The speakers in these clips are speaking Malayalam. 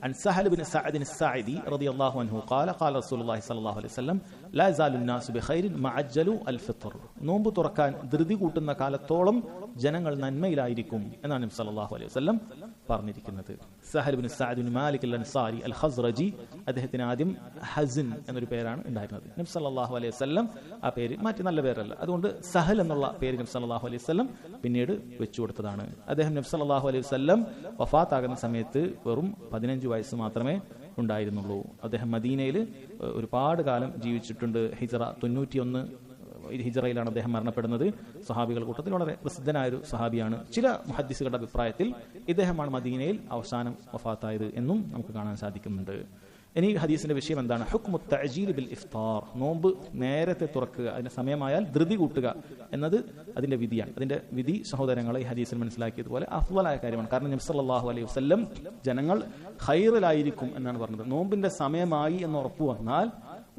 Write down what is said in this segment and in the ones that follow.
عن سهل بن سعد الساعدي رضي الله عنه قال قال رسول الله صلى الله عليه وسلم لا يزال الناس بخير ما عجلوا الفطر നോമ്പ് തുറക്കാൻ ധൃതി കൂട്ടുന്ന കാലത്തോളം ജനങ്ങൾ നന്മയിലായിരിക്കും എന്നാണ് നബി സല്ലല്ലാഹു അലൈഹി വസല്ലം പറഞ്ഞിരിക്കുന്നത്. Sahl bin Saad bin Malik al Ansari al Khazraji, അദ്ദേഹത്തിന് ആദ്യം ഹസൻ എന്നൊരു പേരാണ് ഉണ്ടായിരുന്നത്. നബി സല്ലല്ലാഹു അലൈഹി വസല്ലം ആ പേര് മാറ്റി, നല്ല പേരല്ല, അതുകൊണ്ട് സഹൽ എന്നുള്ള പേര് നബി സല്ലല്ലാഹു അലൈഹി വസല്ലം പിന്നീട് വെച്ചു കൊടുത്തതാണ്. അദ്ദേഹം നബി സല്ലല്ലാഹു അലൈഹി വസല്ലം വഫാത്താകുന്ന സമയത്ത് വെറും 15 വയസ്സ് മാത്രമേ ഉണ്ടായിരുന്നുള്ളൂ. അദ്ദേഹം മദീനയിൽ ഒരുപാട് കാലം ജീവിച്ചിട്ടുണ്ട്. ഹിജ്റ 91 ഹിജ്റയിലാണ് അദ്ദേഹം മരണപ്പെടുന്നത്. സഹാബികളുടെ കൂട്ടത്തിൽ വളരെ പ്രസിദ്ധനായൊരു സഹാബിയാണ്. ചില മുഹദ്ദിസുകളുടെ അഭിപ്രായത്തിൽ ഇദ്ദേഹമാണ് മദീനയിൽ അവസാനം വഫാത്തായത് എന്നും നമുക്ക് കാണാൻ സാധിക്കുന്നുണ്ട്. ഇനി ഹദീസിന്റെ വിഷയം എന്താണ്? ഹുക്മു തഅജീൽ ബിൽ ഇഫ്താർ, നോമ്പ് നേരത്തെ തുറക്കുക, അതിന്റെ സമയമായാൽ ധൃതി കൂട്ടുക എന്നത് അതിന്റെ വിധിയാണ്. അതിന്റെ വിധി സഹോദരങ്ങളെ ഈ ഹദീസിൽ മനസ്സിലാക്കിയതുപോലെ അഫ്ളലായ കാര്യമാണ്. കാരണം നബി സല്ലല്ലാഹു അലൈഹി വസല്ലം ജനങ്ങൾ ഖൈറിലായിരിക്കും എന്നാണ് പറഞ്ഞത്. നോമ്പിന്റെ സമയമായി എന്ന് ഉറപ്പു വന്നാൽ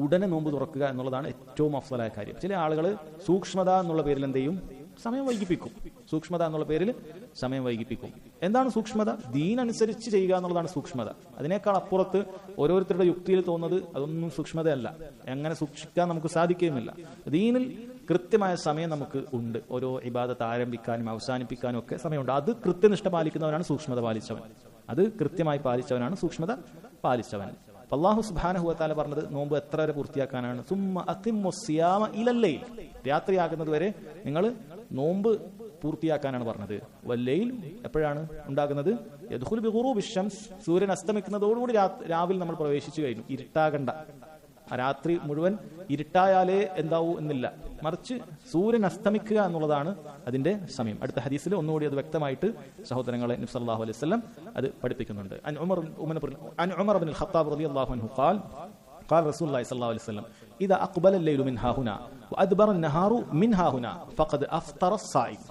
ഉടനെ നോമ്പ് തുറക്കുക എന്നുള്ളതാണ് ഏറ്റവും അഫ്ളലായ കാര്യം. ചില ആളുകൾ സൂക്ഷ്മത എന്നുള്ള പേരിൽ എന്ത് ചെയ്യും? സമയം വൈകിപ്പിക്കും. സൂക്ഷ്മത എന്നുള്ള പേരിൽ സമയം വൈകിപ്പിക്കും. എന്താണ് സൂക്ഷ്മത? ദീനനുസരിച്ച് ചെയ്യുക എന്നുള്ളതാണ് സൂക്ഷ്മത. അതിനേക്കാൾ അപ്പുറത്ത് ഓരോരുത്തരുടെ യുക്തിയിൽ തോന്നുന്നത് അതൊന്നും സൂക്ഷ്മതയല്ല. എങ്ങനെ സൂക്ഷിക്കാൻ നമുക്ക് സാധിക്കുകയുമില്ല. ദീനിൽ കൃത്യമായ സമയം നമുക്ക് ഉണ്ട്. ഓരോ ഇബാദത്ത് ആരംഭിക്കാനും അവസാനിപ്പിക്കാനും ഒക്കെ സമയമുണ്ട്. അത് കൃത്യനിഷ്ഠ പാലിക്കുന്നവനാണ് സൂക്ഷ്മത പാലിച്ചവൻ. അത് കൃത്യമായി പാലിച്ചവനാണ് സൂക്ഷ്മത പാലിച്ചവൻ. അല്ലാഹു സുബ്ഹാനഹു വ തആല പറഞ്ഞത് നോമ്പ് എത്ര വരെ പൂർത്തിയാക്കാനാണ്? സുമ്മ അത്തിമ്മു സിയാമ ഇലല്ലൈൽ, രാത്രിയാകുന്നത് വരെ നിങ്ങൾ നോമ്പ് പൂർത്തിയാക്കാനാണ് പറഞ്ഞത്. വല്ലൈൽ എപ്പോഴാണ് ഉണ്ടാകുന്നത്? യദ്ഖുലു ബിഗുറൂബി ശംസ്, സൂര്യൻ അസ്തമിക്കുന്നതോടുകൂടി രാവിലെ നമ്മൾ പ്രവേശിച്ചു കഴിഞ്ഞു. ഇരുട്ടാകണ്ട, രാത്രി മുഴുവൻ ഇരുട്ടായാലേ എന്താവൂ എന്നില്ല, മറിച്ച് സൂര്യൻ അസ്തമിക്കുക എന്നുള്ളതാണ് അതിന്റെ സമയം. അടുത്ത ഹദീസിൽ ഒന്നുകൂടി അത് വ്യക്തമായിട്ട് സഹോദരങ്ങളെ നബി സല്ലല്ലാഹു അലൈഹി വസല്ലം അത് പഠിപ്പിക്കുന്നുണ്ട്. അൻ ഉമർ ഇബ്നുൽ ഖത്താബ് റളിയല്ലാഹു അൻഹു ഖാൽ قال رسول الله صلى الله عليه وسلم إذا أقبل الليل من ها هنا وأدبر النهار من ها هنا فقد أفطر الصائم.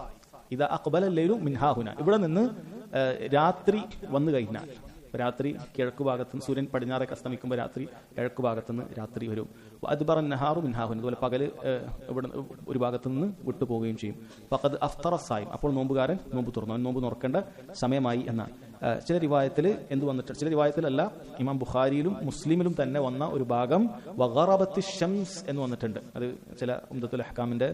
إذا أقبل الليل من ها هنا, ഇവിടെ നിന്ന് രാത്രി വന്നു കഴിഞ്ഞാൽ, രാത്രി കിഴക്ക് ഭാഗത്തുനിന്ന് സൂര്യൻ പടിഞ്ഞാറേക്ക് അസ്തമിക്കുമ്പോൾ രാത്രി കിഴക്ക് ഭാഗത്തുനിന്ന് രാത്രി വരും. അദ്ബറ നഹാറു മിൻഹാഹുൻ, അതുപോലെ പകല് ഇവിടെ ഒരു ഭാഗത്തു നിന്ന് വിട്ടുപോവുകയും ചെയ്യും. ഫഖദ് അഫ്തറ സായിം, അപ്പോൾ നോമ്പുകാരൻ നോമ്പ് തുറന്നു, അവൻ നോമ്പ് തുറക്കേണ്ട സമയമായി എന്നാണ്. ചില റിവായത്തിൽ എന്ത് വന്നിട്ടുണ്ട്? ചില റിവായത്തിലല്ല, ഇമാം ബുഖാരിയിലും മുസ്ലിമിലും തന്നെ വന്ന ഒരു ഭാഗം വഗറബത്തി ഷംസ് എന്ന് വന്നിട്ടുണ്ട്. അത് ചില ഉംദത്തുൽ അഹ്കാമിന്റെ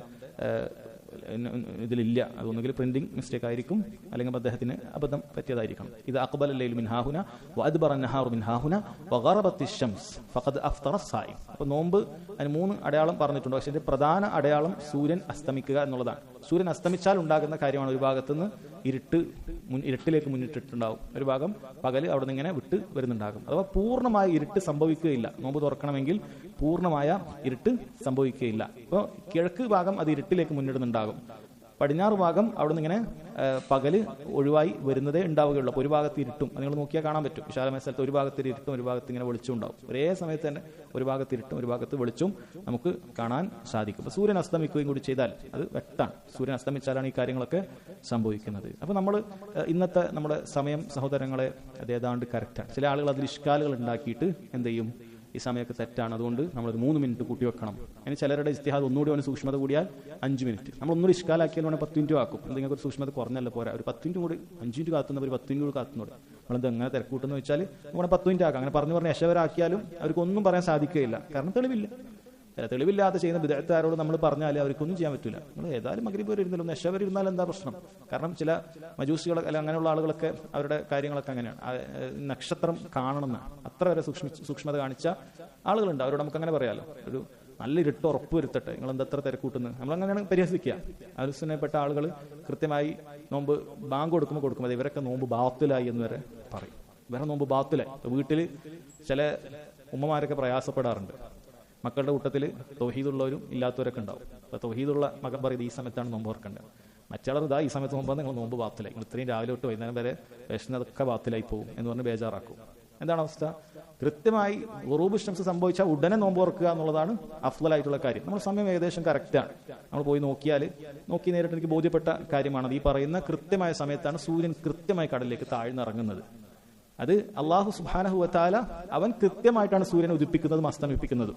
ഇതിലില്ല. അതൊന്നുകിൽ പ്രിന്റിംഗ് മിസ്റ്റേക്ക് ആയിരിക്കും, അല്ലെങ്കിൽ അദ്ദേഹത്തിന് അബദ്ധം പറ്റിയതായിരിക്കണം. ഇത് അഖ്ബല ലൈലു മിൻ ഹാഹുന വഅദ്ബറ നഹാറു മിൻ ഹാഹുന വഗറബത്തി ഷംസ് ഫഖദ് അഫ്തറ സായിം. അപ്പോൾ നോമ്പ് അതിന് 3 അടയാളം പറഞ്ഞിട്ടുണ്ട്. പക്ഷേ ഇതിന്റെ പ്രധാന അടയാളം സൂര്യൻ അസ്തമിക്കുക എന്നുള്ളതാണ്. സൂര്യൻ അസ്തമിച്ചാൽ ഉണ്ടാകുന്ന കാര്യമാണ്. ഒരു ഭാഗത്തുനിന്ന് ഇരുട്ടിലേക്ക് മുന്നിട്ടിട്ടുണ്ടാവും, ഒരു ഭാഗം പകല് അവിടെ നിന്ന് ഇങ്ങനെ വിട്ട് വരുന്നുണ്ടാകും. അഥവാ പൂർണ്ണമായ ഇരുട്ട് സംഭവിക്കുകയില്ല. നോമ്പ് തുറക്കണമെങ്കിൽ പൂർണ്ണമായ ഇരുട്ട് സംഭവിക്കുകയില്ല. ഇപ്പോൾ കിഴക്ക് ഭാഗം അത് ഇരുട്ടിലേക്ക് മുന്നിടുന്നുണ്ടാകും, പടിഞ്ഞാറ് ഭാഗം അവിടെ നിന്ന് ഇങ്ങനെ പകല് ഒഴിവായി വരുന്നതേ ഉണ്ടാവുകയുള്ളൂ. അപ്പോൾ ഒരു ഭാഗത്ത് ഇരുട്ടും, നിങ്ങൾ നോക്കിയാൽ കാണാൻ പറ്റും, വിശാലമായ സ്ഥലത്ത് ഒരു ഭാഗത്ത് ഇരുട്ടും ഒരു ഭാഗത്ത് ഇങ്ങനെ വെളിച്ചം ഉണ്ടാവും. ഒരേ സമയത്ത് തന്നെ ഒരു ഭാഗത്ത് ഇരുട്ടും ഒരു ഭാഗത്ത് വെളിച്ചവും നമുക്ക് കാണാൻ സാധിക്കും. അപ്പോൾ സൂര്യൻ അസ്തമിക്കുകയും കൂടി ചെയ്താൽ അത് വ്യക്തമാണ്. സൂര്യൻ അസ്തമിച്ചാലാണ് ഈ കാര്യങ്ങളൊക്കെ സംഭവിക്കുന്നത്. അപ്പോൾ നമ്മൾ ഇന്നത്തെ നമ്മുടെ സമയം സഹോദരങ്ങളെ അത് ഏതാണ്ട് കറക്റ്റാണ്. ചില ആളുകൾ അതിൽ ഇഷ്കാലുകൾ ഉണ്ടാക്കിയിട്ട് എന്ത് ചെയ്യും? ഈ സമയമൊക്കെ തെറ്റാണ്, അതുകൊണ്ട് നമ്മളത് 3 മിനിറ്റ് കൂട്ടി വെക്കണം. അതിന് ചിലരുടെ ഇസ്തിഹാദ് ഒന്നുകൂടി അവന് സൂക്ഷ്മത കൂടിയാൽ 5 മിനിറ്റ്, നമ്മൾ ഒന്നുകൂടി ഇഷ്കാലാക്കിയാൽ വേണമെങ്കിൽ 10 മിനിറ്റ് ആക്കും. എന്തെങ്കിലും ഒരു സൂക്ഷ്മത കുറഞ്ഞല്ല പോരാ, ഒരു 10 മിനിറ്റ് കൂടി, 5 മിനിറ്റ് കാത്തുന്നവർ 10 മിനിറ്റ് കൂടി കാത്തുന്നോട്. നമ്മളെന്ത് എങ്ങനെ തിരക്കൂട്ടെന്ന് വെച്ചാൽ നമ്മുടെ 10 മിനിറ്റ് ആക്കാം. അങ്ങനെ പറഞ്ഞ് യശവരാക്കിയാലും അവർക്കൊന്നും പറയാൻ സാധിക്കുകയില്ല. കാരണം തെളിവില്ല. തെളിവില്ലാതെ ചെയ്യുന്ന ബിദ്അത്തുകാരോട് നമ്മൾ പറഞ്ഞാൽ അവർക്കൊന്നും ചെയ്യാൻ പറ്റില്ല. നമ്മൾ ഏതായാലും മഗ്രിബ് വരെ ഇരുന്നാലും നെശ വരെ ഇരുന്നാൽ എന്താ പ്രശ്നം? കാരണം ചില മജൂസികൾ അല്ല അങ്ങനെയുള്ള ആളുകളൊക്കെ അവരുടെ കാര്യങ്ങളൊക്കെ അങ്ങനെയാണ്. നക്ഷത്രം കാണണമെന്നാണ്, അത്ര വരെ സൂക്ഷ്മത കാണിച്ച ആളുകളുണ്ട്. അവരോട് നമുക്ക് അങ്ങനെ പറയാലോ, ഒരു നല്ല ഇരുട്ട് ഉറപ്പ് വരുത്തട്ടെ, നിങ്ങൾ എന്താ എത്ര തിരക്കൂട്ടുന്നത്? നമ്മളങ്ങനെയാണ് പരിഹസിക്കുക. അഹ്ലുസുന്നപ്പെട്ട ആളുകൾ കൃത്യമായി നോമ്പ് ബാങ്ക് കൊടുക്കുമ്പോൾ ഇവരൊക്കെ നോമ്പ് ബാത്തിലായി എന്ന് വരെ പറയും. ഇവരെ നോമ്പ് ബാത്തിലായി. വീട്ടിൽ ചില ഉമ്മമാരൊക്കെ പ്രയാസപ്പെടാറുണ്ട്. മക്കളുടെ കൂട്ടത്തിൽ തൗഹീദുള്ളവരും ഇല്ലാത്തവരൊക്കെ ഉണ്ടാവും. അപ്പോൾ തൗഹീദുള്ള മകൻ പറയുന്നത് ഈ സമയത്താണ് നോമ്പ് ഓർക്കേണ്ടത്. മറ്റുള്ളവർ ഇതാ ഈ സമയത്ത് നോമ്പാണ്, നിങ്ങൾ നോമ്പ് ബാത്തിലായി, നിങ്ങൾ ഇത്രയും രാവിലെ തൊട്ട് വൈകുന്നേരം വരെ വിഷനതൊക്കെ ബാത്തിലായി പോകും എന്ന് പറഞ്ഞ് ബേജാറാക്കും. എന്താണ് അവസ്ഥ? കൃത്യമായി ഖുറൂബ് ശംസ് സംഭവിച്ചാൽ ഉടനെ നോമ്പ് ഓർക്കുക എന്നുള്ളതാണ് അഫ്ളലായിട്ടുള്ള കാര്യം. നമ്മൾ സമയം ഏകദേശം കറക്റ്റാണ്. നമ്മൾ പോയി നോക്കി നേരിട്ട് എനിക്ക് ബോധ്യപ്പെട്ട കാര്യമാണ്. ഈ പറയുന്ന കൃത്യമായ സമയത്താണ് സൂര്യൻ കൃത്യമായി കടലിലേക്ക് താഴ്ന്നിറങ്ങുന്നത്. അത് അള്ളാഹു സുബ്ഹാനഹു വ തആല അവൻ കൃത്യമായിട്ടാണ് സൂര്യനെ ഉദിപ്പിക്കുന്നതും അസ്തമിപ്പിക്കുന്നതും.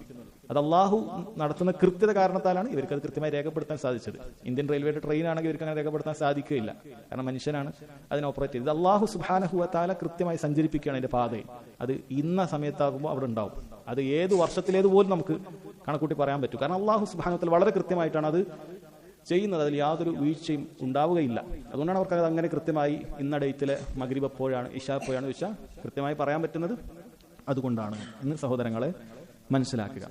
അത് അള്ളാഹു നടത്തുന്ന കൃത്യത കാരണത്താലാണ് ഇവർക്ക് അത് കൃത്യമായി രേഖപ്പെടുത്താൻ സാധിച്ചത്. ഇന്ത്യൻ റെയിൽവേയുടെ ട്രെയിൻ ആണെങ്കിൽ ഇവർക്ക് അങ്ങനെ രേഖപ്പെടുത്താൻ സാധിക്കുകയില്ല, കാരണം മനുഷ്യനാണ് അതിനെ ഓപ്പറേറ്റ് ചെയ്തത്. അള്ളാഹു സുബ്ഹാനഹു വ തആല കൃത്യമായി സഞ്ചരിപ്പിക്കുകയാണ് അതിന്റെ പാതയിൽ. അത് ഇന്ന സമയത്താകുമ്പോൾ അവിടെ ഉണ്ടാവും. അത് ഏത് വർഷത്തിലേത് പോലും നമുക്ക് കണക്കൂട്ടി പറയാൻ പറ്റും, കാരണം അള്ളാഹു സുബ്ഹാനഹു വ തആല വളരെ കൃത്യമായിട്ടാണ് അത് ചെയ്യുന്നത്. അതിൽ യാതൊരു വീഴ്ചയും ഉണ്ടാവുകയില്ല. അതുകൊണ്ടാണ് അവർക്ക് അത് അങ്ങനെ കൃത്യമായി ഇന്ന ഡേറ്റിലെ മഗ്രിബ് എപ്പോഴാണ്, ഇശാ എപ്പോഴാണ് വെച്ചാൽ കൃത്യമായി പറയാൻ പറ്റുന്നത്. അതുകൊണ്ടാണ് എന്ന് സഹോദരങ്ങളെ മനസ്സിലാക്കുക.